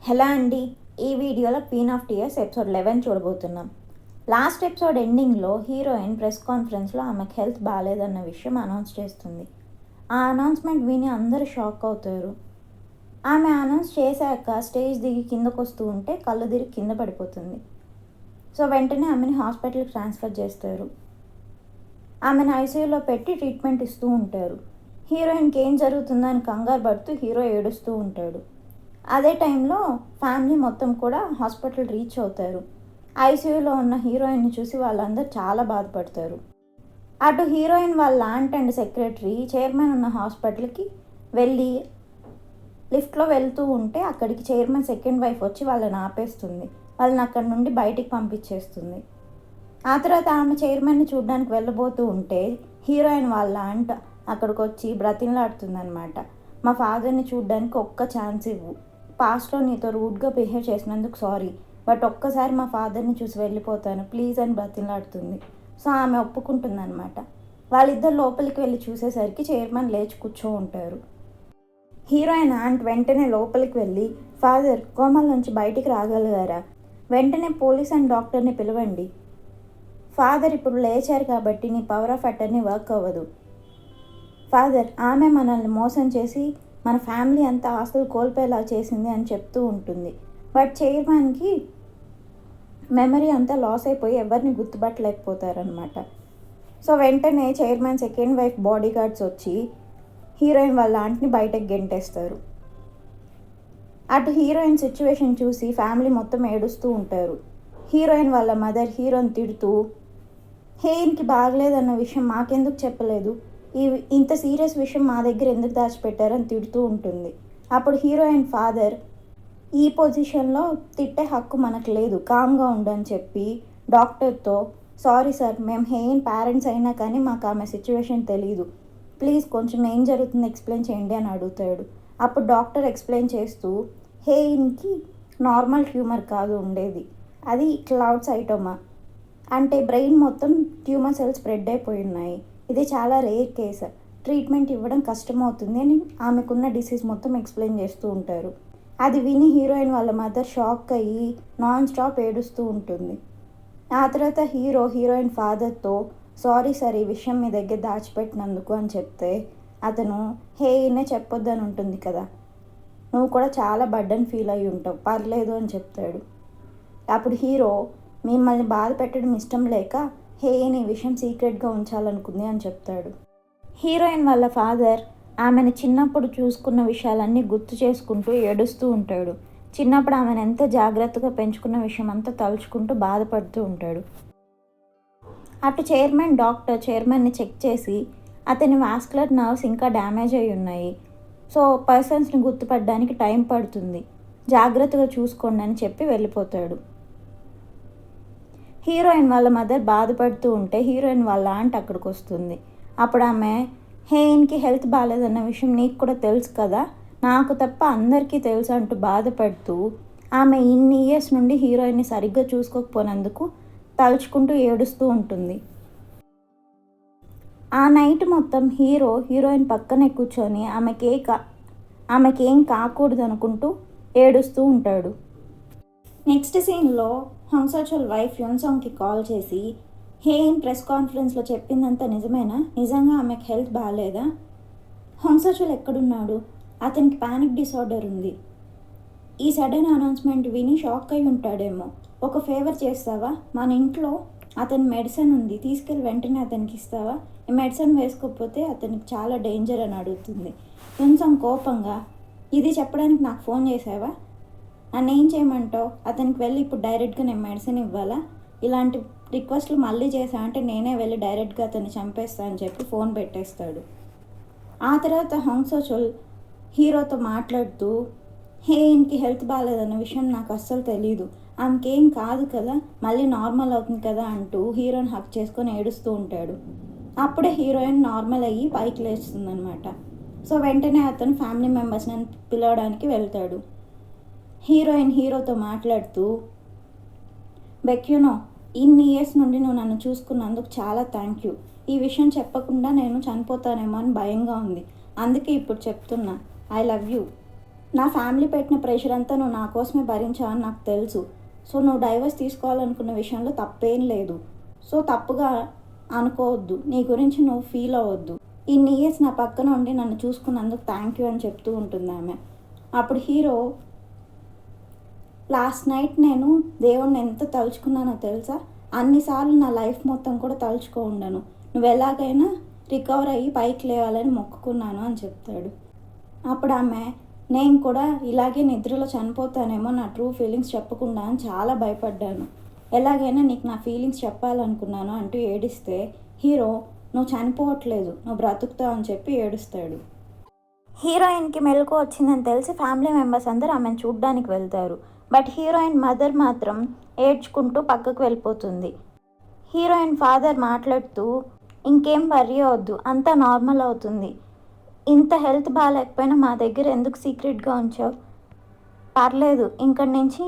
Hello అండి. ఈ వీడియోలో క్వీన్ ఆఫ్ టీయర్స్ ఎపిసోడ్ 11 చూడబోతున్నాం. లాస్ట్ ఎపిసోడ్ ఎండింగ్లో హీరోయిన్ ప్రెస్ కాన్ఫరెన్స్లో ఆమెకు హెల్త్ బాగాలేదన్న విషయం అనౌన్స్ చేస్తుంది. ఆ అనౌన్స్మెంట్ విని అందరూ షాక్ అవుతారు. ఆమె అనౌన్స్ చేశాక స్టేజ్ దిగి కిందకు వస్తూ ఉంటే కళ్ళు తిరిగి కింద పడిపోతుంది. సో వెంటనే ఆమెని హాస్పిటల్కి ట్రాన్స్ఫర్ చేస్తారు. ఆమెను ఐసీయూలో పెట్టి ట్రీట్మెంట్ ఇస్తూ ఉంటారు. హీరోయిన్కి ఏం జరుగుతుందో అని కంగారు పడుతూ హీరో ఏడుస్తూ ఉంటాడు. అదే టైంలో ఫ్యామిలీ మొత్తం కూడా హాస్పిటల్ రీచ్ అవుతారు. ఐసీయూలో ఉన్న హీరోయిన్ని చూసి వాళ్ళందరూ చాలా బాధపడతారు. అటు హీరోయిన్ వాళ్ళ ఆంట్ అండ్ సెక్రటరీ చైర్మన్ ఉన్న హాస్పిటల్కి వెళ్ళి లిఫ్ట్లో వెళ్తూ ఉంటే అక్కడికి చైర్మన్ సెకండ్ వైఫ్ వచ్చి వాళ్ళని ఆపేస్తుంది. వాళ్ళని అక్కడి నుండి బయటికి పంపించేస్తుంది. ఆ తర్వాత ఆమె చైర్మన్ని చూడడానికి వెళ్ళబోతూ ఉంటే హీరోయిన్ వాళ్ళ ఆంట్ అక్కడికి వచ్చి బ్రతిమలాడుతుంది అనమాట. మా ఫాదర్ని చూడడానికి ఒక్క ఛాన్స్ ఇవ్వు, పాస్ట్లో నీతో రూడ్గా బిహేవ్ చేసినందుకు సారీ, బట్ ఒక్కసారి మా ఫాదర్ని చూసి వెళ్ళిపోతాను ప్లీజ్ అని బ్రతిమలాడుతుంది. సో ఆమె ఒప్పుకుంటుంది అనమాట. వాళ్ళిద్దరు లోపలికి వెళ్ళి చూసేసరికి చైర్మన్ లేచి కూర్చో ఉంటారు. హీరోయిన్ ఆంట్ వెంటనే లోపలికి వెళ్ళి ఫాదర్ కోమాల నుంచి బయటికి రాగలిగారా, వెంటనే పోలీస్ అండ్ డాక్టర్ని పిలవండి, ఫాదర్ ఇప్పుడు లేచారు కాబట్టి నీ పవర్ ఆఫ్ అటర్నీ వర్క్ అవ్వదు, ఫాదర్ ఆమె మనల్ని మోసం చేసి మన ఫ్యామిలీ అంతా ఆస్తులు కోల్పోయేలా చేసింది అని చెప్తూ ఉంటుంది. బట్ చైర్మన్కి మెమరీ అంతా లాస్ అయిపోయి ఎవరిని గుర్తుపట్టలేకపోతారనమాట. సో వెంటనే chairman second wife body guards వచ్చి హీరోయిన్ వాళ్ళ ఆంట్ని బయటకు గెంటేస్తారు. అటు హీరోయిన్ సిచ్యువేషన్ చూసి ఫ్యామిలీ మొత్తం ఏడుస్తూ ఉంటారు. హీరోయిన్ వాళ్ళ మదర్ హీరోని తిడుతూ హేయిన్కి బాగలేదన్న విషయం మాకెందుకు చెప్పలేదు, ఇంత సీరియస్ విషయం మా దగ్గర ఎందుకు దాచిపెట్టారని తిడుతూ ఉంటుంది. అప్పుడు హీరోయిన్ ఫాదర్ ఈ పొజిషన్లో తిట్టే హక్కు మనకు లేదు, కామ్గా ఉండని చెప్పి డాక్టర్తో సారీ సార్, మేము హేయిన్ పేరెంట్స్ అయినా కానీ మాకు ఆమె సిచ్యువేషన్ తెలియదు, ప్లీజ్ కొంచెం ఏం జరుగుతుందో ఎక్స్ప్లెయిన్ చేయండి అని అడుగుతాడు. అప్పుడు డాక్టర్ ఎక్స్ప్లెయిన్ చేస్తూ హేయిన్కి నార్మల్ ట్యూమర్ కాదు ఉండేది, అది క్లౌడ్సైటోమా, అంటే బ్రెయిన్ మొత్తం ట్యూమర్ సెల్స్ స్ప్రెడ్ అయిపోయి ఉన్నాయి, ఇది చాలా రేర్ కేసు, ట్రీట్మెంట్ ఇవ్వడం కష్టమవుతుంది అని ఆమెకున్న డిసీజ్ మొత్తం ఎక్స్ప్లెయిన్ చేస్తూ ఉంటారు. అది విని హీరోయిన్ వాళ్ళ మదర్ షాక్ అయ్యి నాన్ స్టాప్ ఏడుస్తూ ఉంటుంది. ఆ తర్వాత హీరోయిన్ ఫాదర్తో సారీ సార్ ఈ విషయం మీ దగ్గర దాచిపెట్టినందుకు అని చెప్తే అతను హేయినే చెప్పొద్దని ఉంటుంది కదా, నువ్వు కూడా చాలా బర్డన్ ఫీల్ అయ్యి ఉంటావు, పర్లేదు అని చెప్తాడు. అప్పుడు హీరో మిమ్మల్ని బాధ పెట్టడం ఇష్టం లేక హేయిన్ ఈ విషయం సీక్రెట్గా ఉంచాలనుకుంది అని చెప్తాడు. హీరోయిన్ వాళ్ళ ఫాదర్ ఆమెను చిన్నప్పుడు చూసుకున్న విషయాలన్నీ గుర్తు చేసుకుంటూ ఏడుస్తూ ఉంటాడు. చిన్నప్పుడు ఆమెను ఎంత జాగ్రత్తగా పెంచుకున్న విషయం అంతా తలుచుకుంటూ బాధపడుతూ ఉంటాడు. అటు డాక్టర్ చైర్మన్ని చెక్ చేసి అతని వాస్కులర్ నర్వ్స్ ఇంకా డ్యామేజ్ అయి ఉన్నాయి, సో పర్సన్స్ని గుర్తుపడడానికి టైం పడుతుంది, జాగ్రత్తగా చూసుకోండి అని చెప్పి వెళ్ళిపోతాడు. హీరోయిన్ వాళ్ళ మదర్ బాధపడుతూ ఉంటే హీరోయిన్ వాళ్ళ ఆంట్ అక్కడికి వస్తుంది. అప్పుడు ఆమె హేయిన్కి హెల్త్ బాగాలేదన్న విషయం నీకు కూడా తెలుసు కదా, నాకు తప్ప అందరికీ తెలుసు అంటూ బాధపడుతూ ఆమె ఇన్ని ఇయర్స్ నుండి హీరోయిన్ని సరిగ్గా చూసుకోకపోయినందుకు తలుచుకుంటూ ఏడుస్తూ ఉంటుంది. ఆ నైట్ మొత్తం హీరోయిన్ పక్కనే కూర్చొని ఆమెకేం కాకూడదు అనుకుంటూ ఏడుస్తూ ఉంటాడు. నెక్స్ట్ సీన్లో హంగ్సోచోల్ వైఫ్ యున్సాంగ్కి కాల్ చేసి హేయిన్ ప్రెస్ కాన్ఫరెన్స్లో చెప్పిందంతా నిజమేనా, నిజంగా ఆమెకు హెల్త్ బాగాలేదా, హంగ్సోచోల్ ఎక్కడున్నాడు, అతనికి ప్యానిక్ డిసార్డర్ ఉంది, ఈ సడన్ అనౌన్స్మెంట్ విని షాక్ అయి ఉంటాడేమో, ఒక ఫేవర్ చేస్తావా, మన ఇంట్లో అతని మెడిసిన్ ఉంది తీసుకెళ్ళి వెంటనే అతనికి ఇస్తావా, ఈ మెడిసిన్ వేసుకోకపోతే అతనికి చాలా డేంజర్ అని అడుగుతుంది. యున్సాంగ్ కోపంగా ఇది చెప్పడానికి నాకు ఫోన్ చేసావా, నన్ను ఏం చేయమంటావు, అతనికి వెళ్ళి ఇప్పుడు డైరెక్ట్గా నేను మెడిసిన్ ఇవ్వాలా, ఇలాంటి రిక్వెస్ట్లు మళ్ళీ చేసా అంటే నేనే వెళ్ళి డైరెక్ట్గా అతన్ని చంపేస్తా అని చెప్పి ఫోన్ పెట్టేస్తాడు. ఆ తర్వాత హంగ్సోచోల్ హీరోతో మాట్లాడుతూ హేయిన్కి హెల్త్ బాగాలేదన్న విషయం నాకు అస్సలు తెలీదు, ఆమెకేం కాదు కదా, మళ్ళీ నార్మల్ అవుతుంది కదా అంటూ హీరోని హక్ చేసుకొని ఏడుస్తూ ఉంటాడు. అప్పుడే హీరోయిన్ నార్మల్ అయ్యి పైకి లేస్తుంది అనమాట. సో వెంటనే అతను ఫ్యామిలీ మెంబర్స్ని పిలవడానికి వెళ్తాడు. హీరోతో మాట్లాడుతూ బెక్యూనో ఇన్ని ఇయర్స్ నుండి నువ్వు నన్ను చూసుకున్నందుకు చాలా థ్యాంక్ యూ, ఈ విషయం చెప్పకుండా నేను చనిపోతానేమో అని భయంగా ఉంది, అందుకే ఇప్పుడు చెప్తున్నా, ఐ లవ్ యూ, నా ఫ్యామిలీ పెట్టిన ప్రెషర్ అంతా నువ్వు నా కోసమే భరించావని నాకు తెలుసు. సో నువ్వు డైవర్స్ తీసుకోవాలనుకున్న విషయంలో తప్పేం లేదు. సో తప్పుగా అనుకోవద్దు, నీ గురించి నువ్వు ఫీల్ అవ్వద్దు. ఇన్ని ఇయర్స్ నా పక్కన ఉండి నన్ను చూసుకున్నందుకు థ్యాంక్ యూ అని చెప్తూ ఉంటుంది ఆమె. అప్పుడు హీరో, లాస్ట్ నైట్ నేను దేవుణ్ణి ఎంత తలుచుకున్నానో తెలుసా, అన్నిసార్లు నా లైఫ్ మొత్తం కూడా తలుచుకో ఉండను, నువ్వు ఎలాగైనా రికవర్ అయ్యి పైకి లేవాలని మొక్కుకున్నాను అని చెప్తాడు. అప్పుడు ఆమె, నేను కూడా ఇలాగే నిద్రలో చనిపోతానేమో నా ట్రూ ఫీలింగ్స్ చెప్పకుండా అని చాలా భయపడ్డాను, ఎలాగైనా నీకు నా ఫీలింగ్స్ చెప్పాలనుకున్నాను అంటూ ఏడిస్తే హీరో, నువ్వు చనిపోవట్లేదు, నువ్వు బ్రతుకుతావు అని చెప్పి ఏడుస్తాడు. హీరోయిన్కి మెలకు వచ్చిందని తెలిసి ఫ్యామిలీ మెంబర్స్ అందరూ ఆమెను చూడ్డానికి వెళ్తారు. బట్ హీరోయిన్ మదర్ మాత్రం ఏడ్చుకుంటూ పక్కకు వెళ్ళిపోతుంది. హీరోయిన్ ఫాదర్ మాట్లాడుతూ, ఇంకేం వర్రీ అవద్దు, అంతా నార్మల్ అవుతుంది, ఇంత హెల్త్ బాగాలేకపోయినా మా దగ్గర ఎందుకు సీక్రెట్గా ఉంచావు, పర్లేదు ఇక్కడి నుంచి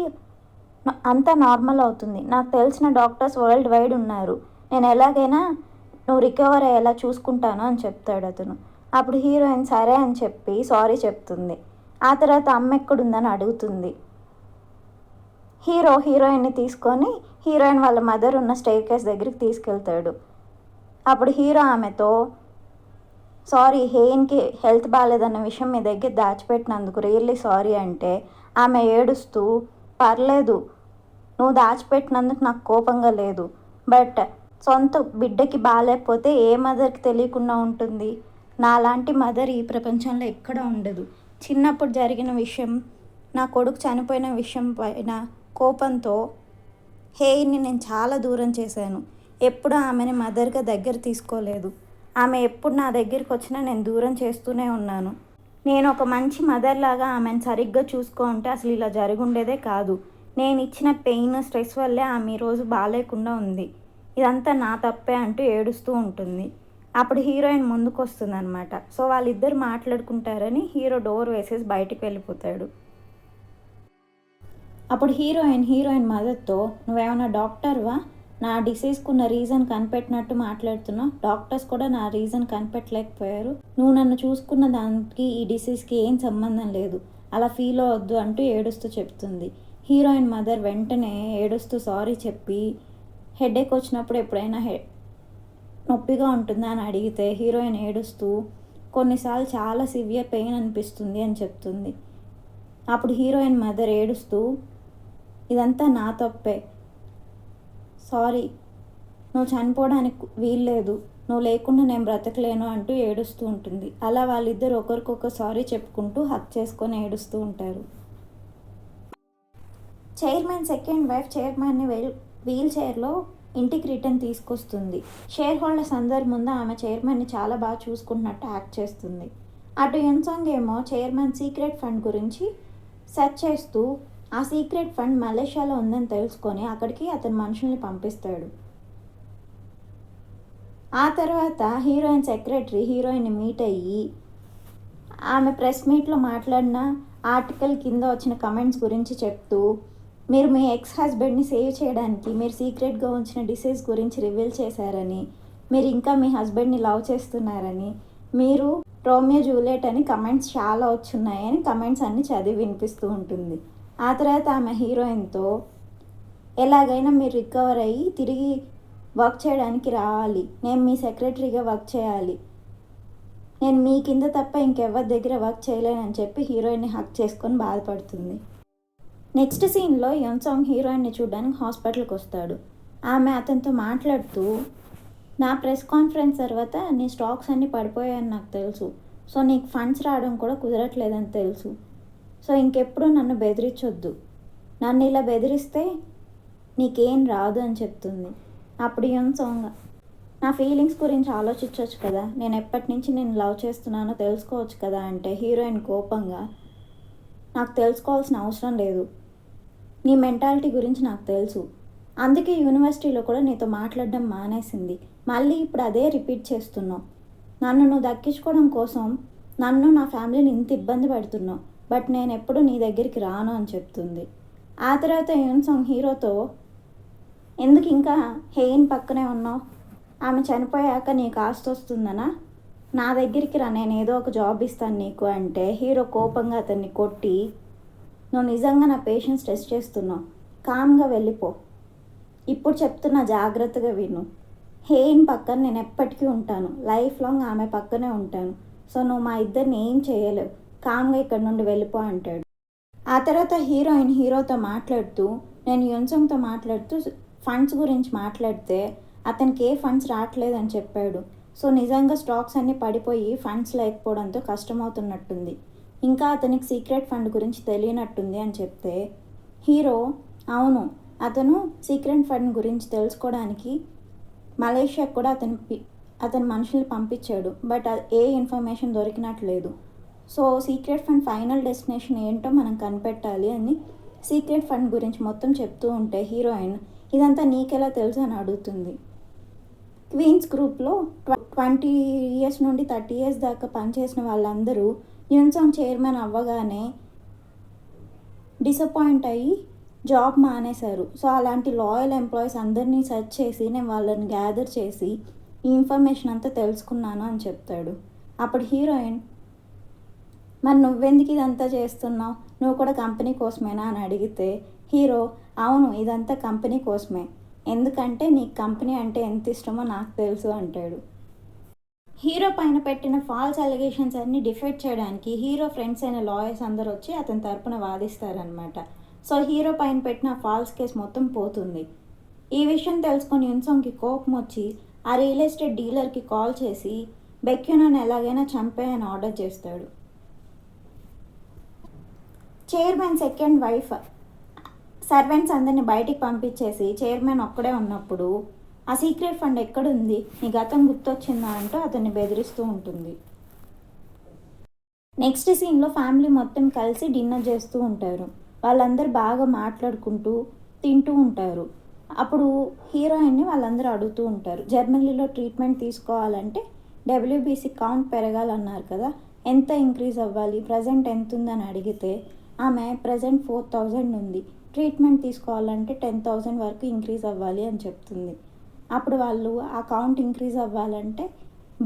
అంతా నార్మల్ అవుతుంది, నాకు తెలిసిన డాక్టర్స్ వరల్డ్ వైడ్ ఉన్నారు, నేను ఎలాగైనా నువ్వు రికవర్ అయ్యేలా చూసుకుంటాను అని చెప్తాడు అతను. అప్పుడు హీరోయిన్ సరే అని చెప్పి సారీ చెప్తుంది. ఆ తర్వాత అమ్మ ఎక్కడుందని అడుగుతుంది. హీరోయిన్ని తీసుకొని హీరోయిన్ వాళ్ళ మదర్ ఉన్న స్టేర్ కేస్ దగ్గరికి తీసుకెళ్తాడు. అప్పుడు హీరో ఆమెతో, సారీ హేన్కి హెల్త్ బాగాలేదన్న విషయం మీ దగ్గర దాచిపెట్టినందుకు రియల్లీ సారీ అంటే ఆమె ఏడుస్తూ, పర్లేదు నువ్వు దాచిపెట్టినందుకు నాకు కోపంగా లేదు, బట్ సొంత బిడ్డకి బాగాలేకపోతే ఏ మదర్కి తెలియకుండా ఉంటుంది, నాలాంటి మదర్ ఈ ప్రపంచంలో ఎక్కడ ఉండదు, చిన్నప్పుడు జరిగిన విషయం, నా కొడుకు చనిపోయిన విషయం పైన కోపంతో హేయిని నేను చాలా దూరం చేశాను, ఎప్పుడు ఆమెని మదర్గా దగ్గర తీసుకోలేదు, ఆమె ఎప్పుడు నా దగ్గరికి వచ్చినా నేను దూరం చేస్తూనే ఉన్నాను, నేను ఒక మంచి మదర్ లాగా ఆమెను సరిగ్గా చూసుకుంటే అసలు ఇలా జరుగుండేదే కాదు, నేను ఇచ్చిన పెయిన్ స్ట్రెస్ వల్లే ఆమె ఈరోజు బాగాలేకుండా ఉంది, ఇదంతా నా తప్పే అంటూ ఏడుస్తూ ఉంటుంది. అప్పుడు హీరోయిన్ ముందుకు వస్తుంది అనమాట. సో వాళ్ళిద్దరు మాట్లాడుకుంటారని హీరో డోర్ వేసేసి బయటికి వెళ్ళిపోతాడు. అప్పుడు హీరోయిన్ మదర్తో, నువ్వేమైనా డాక్టర్వా, నా డిసీజ్కున్న రీజన్ కనిపెట్టినట్టు మాట్లాడుతున్నావు, డాక్టర్స్ కూడా నా రీజన్ కనిపెట్టలేకపోయారు, నువ్వు నన్ను చూసుకున్న దానికి ఈ డిసీజ్కి ఏం సంబంధం లేదు, అలా ఫీల్ అవ్వద్దు అంటూ ఏడుస్తూ చెప్తుంది. హీరోయిన్ మదర్ వెంటనే ఏడుస్తూ సారీ చెప్పి, హెడేక్ వచ్చినప్పుడు ఎప్పుడైనా నొప్పిగా ఉంటుందా అని అడిగితే హీరోయిన్ ఏడుస్తూ, కొన్నిసార్లు చాలా సివియర్ పెయిన్ అనిపిస్తుంది అని చెప్తుంది. అప్పుడు హీరోయిన్ మదర్ ఏడుస్తూ, ఇదంతా నా తప్పే, సారీ, నువ్వు చనిపోవడానికి వీల్లేదు, నువ్వు లేకుండా నేను బ్రతకలేను అంటూ ఏడుస్తూ ఉంటుంది. అలా వాళ్ళిద్దరు ఒకరికొకరు సారీ చెప్పుకుంటూ హక్ చేసుకొని ఏడుస్తూ ఉంటారు. చైర్మన్ సెకండ్ వైఫ్ చైర్మన్ని వీల్ చైర్లో ఇంటికి రిటర్న్ తీసుకొస్తుంది. షేర్ హోల్డర్స్ అందరి ముందు ఆమె చైర్మన్ని చాలా బాగా చూసుకుంటున్నట్టు యాక్ట్ చేస్తుంది. అటు యున్సాంగ్ ఏమో చైర్మన్ సీక్రెట్ ఫండ్ గురించి సెర్చ్ చేస్తూ ఆ సీక్రెట్ ఫండ్ మలేషియాలో ఉందని తెలుసుకొని అక్కడికి అతని మనుషుల్ని పంపిస్తాడు. ఆ తర్వాత హీరోయిన్ సెక్రటరీ హీరోయిన్ని మీట్ అయ్యి ఆమె ప్రెస్ మీట్లో మాట్లాడిన ఆర్టికల్ కింద వచ్చిన కమెంట్స్ గురించి చెప్తూ, మీరు మీ ఎక్స్ హస్బెండ్ని సేవ్ చేయడానికి మీరు సీక్రెట్గా ఉంచిన డిసీజ్ గురించి రివీల్ చేశారని, మీరు ఇంకా మీ హస్బెండ్ని లవ్ చేస్తున్నారని, మీరు రోమియో జూలియట్ అని కమెంట్స్ చాలా వచ్చున్నాయని కమెంట్స్ అన్నీ చదివి వినిపిస్తూ ఉంటుంది. ఆ తర్వాత ఆమె హీరోయిన్తో, ఎలాగైనా మీరు రికవర్ అయ్యి తిరిగి వర్క్ చేయడానికి రావాలి, నేను మీ సెక్రటరీగా వర్క్ చేయాలి, నేను మీ కింద తప్ప ఇంకెవరి దగ్గర వర్క్ చేయలేనని చెప్పి హీరోయిన్ని హక్ చేసుకొని బాధపడుతుంది. నెక్స్ట్ సీన్లో యున్సాంగ్ హీరోయిన్ని చూడడానికి హాస్పిటల్కి వస్తాడు. ఆమె అతనితో మాట్లాడుతూ, నా ప్రెస్ కాన్ఫరెన్స్ తర్వాత నీ స్టాక్స్ అన్నీ పడిపోయాయని నాకు తెలుసు, సో నీకు ఫండ్స్ రావడం కూడా కుదరట్లేదని తెలుసు, సో ఇంకెప్పుడు నన్ను బెదిరించొద్దు, నన్ను ఇలా బెదిరిస్తే నీకేం రాదు అని చెప్తుంది. అప్పుడు యున్సాంగ్, నా ఫీలింగ్స్ గురించి ఆలోచించవచ్చు కదా, నేను ఎప్పటి నుంచి నేను లవ్ చేస్తున్నానో తెలుసుకోవచ్చు కదా అంటే హీరోయిన్ కోపంగా, నాకు తెలుసుకోవాల్సిన అవసరం లేదు, నీ మెంటాలిటీ గురించి నాకు తెలుసు, అందుకే యూనివర్సిటీలో కూడా నీతో మాట్లాడడం మానేసింది, మళ్ళీ ఇప్పుడు అదే రిపీట్ చేస్తున్నావు, నన్ను నువ్వు దక్కించుకోవడం కోసం నన్ను నా ఫ్యామిలీని ఇంత ఇబ్బంది పెడుతున్నావు, బట్ నేను ఎప్పుడు నీ దగ్గరికి రాను అని చెప్తుంది. ఆ తర్వాత యున్సాంగ్ హీరోతో, ఎందుకు ఇంకా హెయిన్ పక్కనే ఉన్నావు, ఆమె చనిపోయాక నీకు ఆస్తి వస్తుందనా, నా దగ్గరికి రా, నేను ఏదో ఒక జాబ్ ఇస్తాను నీకు అంటే హీరో కోపంగా అతన్ని కొట్టి, నువ్వు నిజంగా నా పేషెన్స్ టెస్ట్ చేస్తున్నావు, కామ్గా వెళ్ళిపో, ఇప్పుడు చెప్తున్నా జాగ్రత్తగా విను, హేయిన్ పక్కన నేను ఎప్పటికీ ఉంటాను, లైఫ్ లాంగ్ ఆమె పక్కనే ఉంటాను, సో నువ్వు మా ఇద్దరిని ఏం చేయలేవు, కామ్గా ఇక్కడ నుండి వెళ్ళిపో అంటాడు. ఆ తర్వాత హీరోయిన్ హీరోతో మాట్లాడుతూ, నేను యున్సంగ్తో మాట్లాడుతూ ఫండ్స్ గురించి మాట్లాడితే అతనికి ఏ ఫండ్స్ రావట్లేదని చెప్పాడు. సో నిజంగా స్టాక్స్ అన్నీ పడిపోయి ఫండ్స్ లేకపోవడంతో కష్టమవుతున్నట్టుంది, ఇంకా అతనికి సీక్రెట్ ఫండ్ గురించి తెలియనట్టుంది అని చెప్తే హీరో అవును, అతను సీక్రెట్ ఫండ్ గురించి తెలుసుకోవడానికి మలేషియాకు కూడా అతని మనుషుల్ని పంపించాడు, బట్ ఏ ఇన్ఫర్మేషన్ దొరికినట్లేదు. So secret fund final destination ఏంటో మనం కనిపెట్టాలి అని సీక్రెట్ ఫండ్ గురించి మొత్తం చెప్తూ ఉంటే హీరోయిన్ ఇదంతా నీకెలా తెలుసు అని అడుగుతుంది. క్వీన్స్ గ్రూప్లో 20 years నుండి 30 years దాకా పనిచేసిన వాళ్ళందరూ యున్సాంగ్ చైర్మన్ అవ్వగానే డిసప్పాయింట్ అయ్యి జాబ్ మానేశారు. సో అలాంటి లాయల్ ఎంప్లాయీస్ అందరినీ సెర్చ్ చేసి నేను వాళ్ళని గ్యాదర్ చేసి ఈ ఇన్ఫర్మేషన్ అంతా తెలుసుకున్నాను అని చెప్తాడు. అప్పుడు హీరోయిన్ మరి నువ్వెందుకు ఇదంతా చేస్తున్నావు, నువ్వు కూడా కంపెనీ కోసమేనా అని అడిగితే హీరో అవును, ఇదంతా కంపెనీ కోసమే, ఎందుకంటే నీకు కంపెనీ అంటే ఎంత ఇష్టమో నాకు తెలుసు అంటాడు. హీరో పైన పెట్టిన ఫాల్స్ అలిగేషన్స్ అన్నీ డిఫెక్ట్ చేయడానికి హీరో ఫ్రెండ్స్ అయిన లాయర్స్ అందరూ వచ్చి అతని తరపున వాదిస్తారనమాట. సో హీరో పైన పెట్టిన ఫాల్స్ కేసు మొత్తం పోతుంది. ఈ విషయం తెలుసుకొని యున్సాంగ్కి కోపం వచ్చి ఆ రియల్ ఎస్టేట్ డీలర్కి కాల్ చేసి బెక్యూనను ఎలాగైనా చంపేయని ఆర్డర్ చేస్తాడు. చైర్మన్ సెకండ్ వైఫ్ సర్వెంట్స్ అందరిని బయటికి పంపించేసి చైర్మన్ ఒక్కడే ఉన్నప్పుడు ఆ సీక్రెట్ ఫండ్ ఎక్కడుంది, నీ గతం గుర్తొచ్చిందా అంటూ అతన్ని బెదిరిస్తూ ఉంటుంది. నెక్స్ట్ సీన్లో ఫ్యామిలీ మొత్తం కలిసి డిన్నర్ చేస్తూ ఉంటారు. వాళ్ళందరూ బాగా మాట్లాడుకుంటూ తింటూ ఉంటారు. అప్పుడు హీరోయిన్ని వాళ్ళందరూ అడుగుతూ ఉంటారు, జర్మనీలో ట్రీట్మెంట్ తీసుకోవాలంటే WBC కౌంట్ పెరగాలన్నారు కదా, ఎంత ఇంక్రీజ్ అవ్వాలి, ప్రజెంట్ ఎంత ఉందని అడిగితే ఆమె ప్రజెంట్ 4000 ఉంది, ట్రీట్మెంట్ తీసుకోవాలంటే 10,000 వరకు ఇంక్రీజ్ అవ్వాలి అని చెప్తుంది. అప్పుడు వాళ్ళు ఆ కౌంట్ ఇంక్రీజ్ అవ్వాలంటే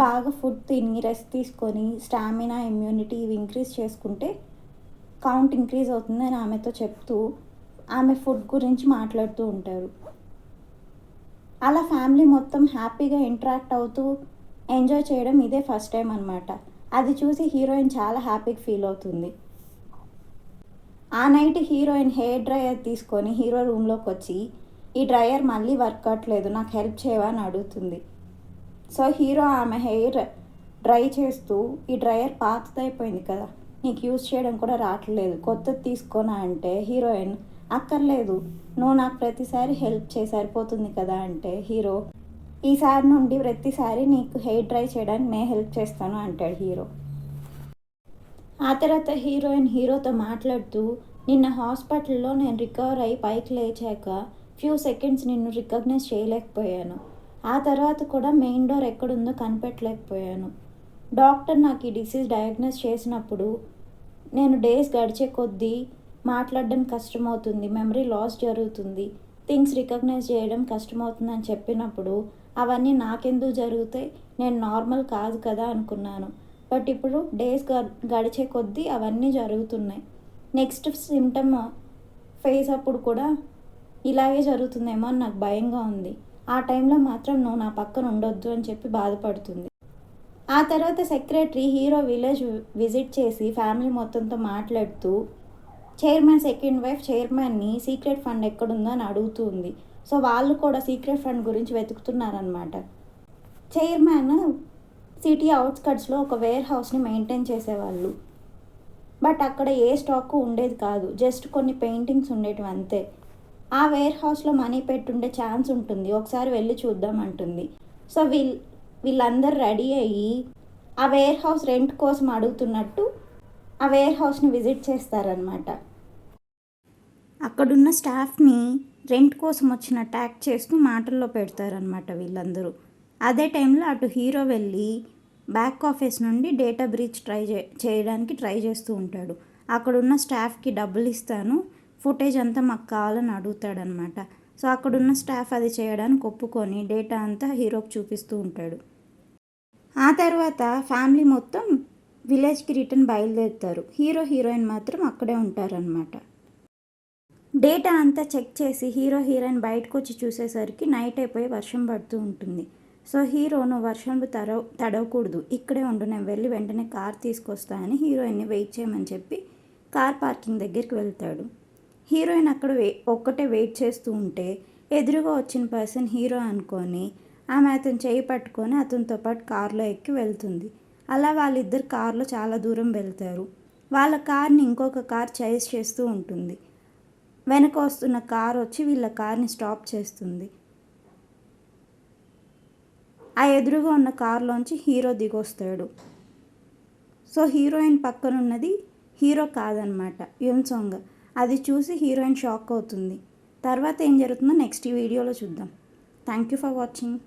బాగా ఫుడ్ తిని రెస్ట్ తీసుకొని స్టామినా, ఇమ్యూనిటీ ఇవి ఇంక్రీజ్ చేసుకుంటే కౌంట్ ఇంక్రీజ్ అవుతుందని ఆమెతో చెప్తూ ఆమె ఫుడ్ గురించి మాట్లాడుతూ ఉంటారు. అలా ఫ్యామిలీ మొత్తం హ్యాపీగా ఇంటరాక్ట్ అవుతూ ఎంజాయ్ చేయడం ఇదే ఫస్ట్ టైం అనమాట. అది చూసి హీరోయిన్ చాలా హ్యాపీగా ఫీల్ అవుతుంది. ఆ నైట్ హీరోయిన్ హెయిర్ డ్రయర్ తీసుకొని హీరో రూమ్లోకి వచ్చి ఈ డ్రయర్ మళ్ళీ వర్క్ అవ్వట్లేదు, నాకు హెల్ప్ చేయవా అని అడుగుతుంది. సో హీరో ఆమె హెయిర్ డ్రై చేస్తూ ఈ డ్రయర్ పాతదైపోయింది కదా, నీకు యూజ్ చేయడం కూడా రావట్లేదు, కొత్తది తీసుకోనా అంటే హీరోయిన్ అక్కర్లేదు, నువ్వు నాకు ప్రతిసారి హెల్ప్ చేసి సరిపోతుంది కదా అంటే హీరో ఈసారి నుండి ప్రతిసారి నీకు హెయిర్ డ్రై చేయడానికి నేను హెల్ప్ చేస్తాను అంటాడు హీరో. ఆ తర్వాత హీరోయిన్ హీరోతో మాట్లాడుతూ నిన్న హాస్పిటల్లో నేను రికవర్ అయ్యి పైకి లేచాక ఫ్యూ సెకండ్స్ నిన్ను రికగ్నైజ్ చేయలేకపోయాను, ఆ తర్వాత కూడా మెయిన్ డోర్ ఎక్కడుందో కనిపెట్టలేకపోయాను, డాక్టర్ నాకు ఈ డిసీజ్ డయాగ్నోస్ చేసినప్పుడు నేను డేస్ గడిచే కొద్దీ మాట్లాడడం కష్టమవుతుంది, మెమరీ లాస్ జరుగుతుంది, థింగ్స్ రికగ్నైజ్ చేయడం కష్టమవుతుందని చెప్పినప్పుడు అవన్నీ నాకెందుకు జరుగుతాయి, నేను నార్మల్ కాదు కదా అనుకున్నాను, బట్ ఇప్పుడు డేస్ గడిచే కొద్దీ అవన్నీ జరుగుతున్నాయి, నెక్స్ట్ సిమ్టమ్ ఫేస్ అప్పుడు కూడా ఇలాగే జరుగుతుందేమో అని నాకు భయంగా ఉంది, ఆ టైంలో మాత్రం నువ్వు నా పక్కన ఉండొద్దు అని చెప్పి బాధపడుతుంది. ఆ తర్వాత సెక్రటరీ హీరో విలేజ్ విజిట్ చేసి ఫ్యామిలీ మొత్తంతో మాట్లాడుతూ చైర్మన్ సెకండ్ వైఫ్ చైర్మన్ని సీక్రెట్ ఫండ్ ఎక్కడుందో అని అడుగుతుంది. సో వాళ్ళు కూడా సీక్రెట్ ఫండ్ గురించి వెతుకుతున్నారనమాట. చైర్మన్ సిటీ అవుట్స్కట్స్లో ఒక వేర్ హౌస్ని మెయింటైన్ చేసేవాళ్ళు, బట్ అక్కడ ఏ స్టాక్ ఉండేది కాదు, జస్ట్ కొన్ని పెయింటింగ్స్ ఉండేటివి అంతే. ఆ వేర్ హౌస్లో మనీ పెట్టుండే ఛాన్స్ ఉంటుంది, ఒకసారి వెళ్ళి చూద్దాం అంటుంది. సో వీళ్ళందరూ రెడీ అయ్యి ఆ వేర్ హౌస్ రెంట్ కోసం అడుగుతున్నట్టు ఆ వేర్ హౌస్ని విజిట్ చేస్తారనమాట. అక్కడున్న స్టాఫ్ని రెంట్ కోసం వచ్చిన ట్యాక్ చేస్తూ మాటల్లో పెడతారనమాట వీళ్ళందరూ. అదే టైంలో అటు హీరో వెళ్ళి బ్యాక్ ఆఫీస్ నుండి డేటా బ్రీచ్ చేయడానికి ట్రై చేస్తూ ఉంటాడు. అక్కడున్న స్టాఫ్కి డబ్బులు ఇస్తాను, ఫుటేజ్ అంతా మాకు కావాలని అడుగుతాడనమాట. సో అక్కడున్న స్టాఫ్ అది చేయడానికి ఒప్పుకొని డేటా అంతా హీరోకి చూపిస్తూ ఉంటాడు. ఆ తర్వాత ఫ్యామిలీ మొత్తం విలేజ్కి రిటర్న్ బయలుదేరుతారు. హీరో హీరోయిన్ మాత్రం అక్కడే ఉంటారనమాట. డేటా అంతా చెక్ చేసి హీరో హీరోయిన్ బయటకు వచ్చి చూసేసరికి నైట్ అయిపోయి వర్షం పడుతూ ఉంటుంది. సో హీరో నువ్వు వర్షంలో తడవకూడదు, ఇక్కడే ఉండు, నేను వెళ్ళి వెంటనే కార్ తీసుకొస్తా అని హీరోయిన్ని వెయిట్ చేయమని చెప్పి కార్ పార్కింగ్ దగ్గరికి వెళ్తాడు. హీరోయిన్ అక్కడ ఒక్కటే వెయిట్ చేస్తూ ఉంటే ఎదురుగా వచ్చిన పర్సన్ హీరో అనుకొని ఆమె అతను చేయి పట్టుకొని అతనితో పాటు కారులో ఎక్కి వెళ్తుంది. అలా వాళ్ళిద్దరు కారులో చాలా దూరం వెళ్తారు. వాళ్ళ కార్ని ఇంకొక కార్ చేజ్ చేస్తూ ఉంటుంది. వెనక వస్తున్న కార్ వచ్చి వీళ్ళ కార్ని స్టాప్ చేస్తుంది. ఆ ఎదురుగా ఉన్న కార్లోంచి హీరో దిగొస్తాడు. సో హీరోయిన్ పక్కనున్నది హీరో కాదనమాట, యున్సాంగ్. అది చూసి హీరోయిన్ షాక్ అవుతుంది. తర్వాత ఏం జరుగుతుందో నెక్స్ట్ వీడియోలో చూద్దాం. Thank you for watching.